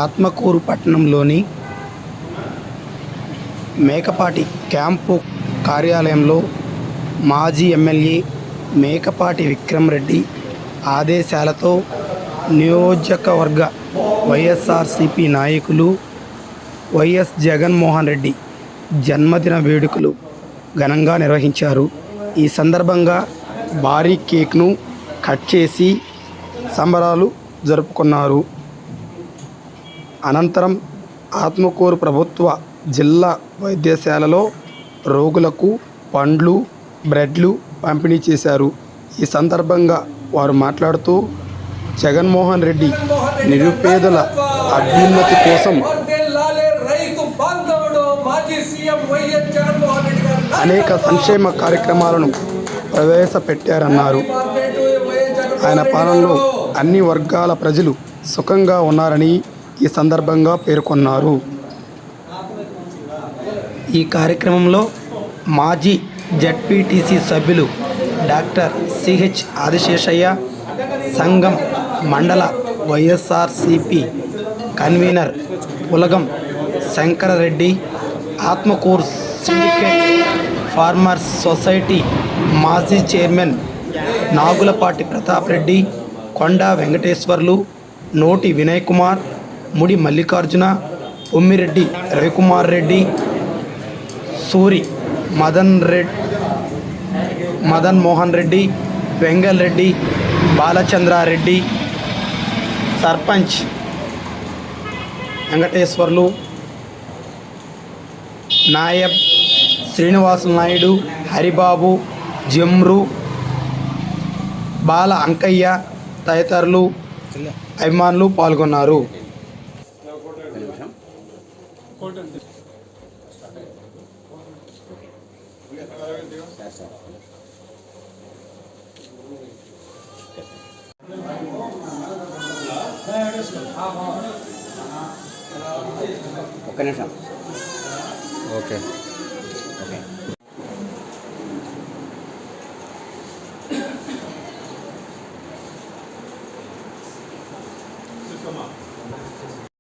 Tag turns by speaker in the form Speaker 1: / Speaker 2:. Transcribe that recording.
Speaker 1: ఆత్మకూరు పట్టణంలోని మేకపాటి క్యాంపు కార్యాలయంలో మాజీ ఎమ్మెల్యే మేకపాటి విక్రమ్ రెడ్డి ఆదేశాలతో నియోజకవర్గ వైఎస్ఆర్సీపీ నాయకులు వైఎస్ జగన్మోహన్ రెడ్డి జన్మదిన వేడుకలు ఘనంగా నిర్వహించారు. ఈ సందర్భంగా భారీ కేక్ను కట్ చేసి సంబరాలు జరుపుకున్నారు. అనంతరం ఆత్మకూరు ప్రభుత్వ జిల్లా వైద్యశాలలో రోగులకు పండ్లు, బ్రెడ్లు పంపిణీ చేశారు. ఈ సందర్భంగా వారు మాట్లాడుతూ జగన్మోహన్ రెడ్డి నిరుపేదల అభ్యున్నతి కోసం అనేక సంక్షేమ కార్యక్రమాలను ప్రవేశపెట్టారన్నారు. ఆయన పాలనలో అన్ని వర్గాల ప్రజలు సుఖంగా ఉన్నారని ఈ సందర్భంగా పేర్కొన్నారు. ఈ కార్యక్రమంలో మాజీ జెడ్పీటీసీ సభ్యులు డాక్టర్ సిహెచ్ ఆదిశేషయ్య, సంఘం మండల వైఎస్ఆర్సీపీ కన్వీనర్ పులగం Shankar Reddy, Atmakur syndicate farmers society మాజీ చైర్మన్ నాగులపాటి ప్రతాప్ రెడ్డి, కొండా వెంకటేశ్వర్లు, నోటి వినయ్ కుమార్, ముడి మల్లికార్జున, ఉమ్మిరెడ్డి రవికుమార్ రెడ్డి, సూరి మదన్ మోహన్ రెడ్డి, వెంగల్ రెడ్డి, బాలచంద్రారెడ్డి, సర్పంచ్ వెంకటేశ్వర్లు, నాయబ్ శ్రీనివాసులు నాయుడు, హరిబాబు, జమ్రు, బాల అంకయ్య తదితరులు అభిమానులు పాల్గొన్నారు.
Speaker 2: ఒక్క నిమిషం. ఓకే.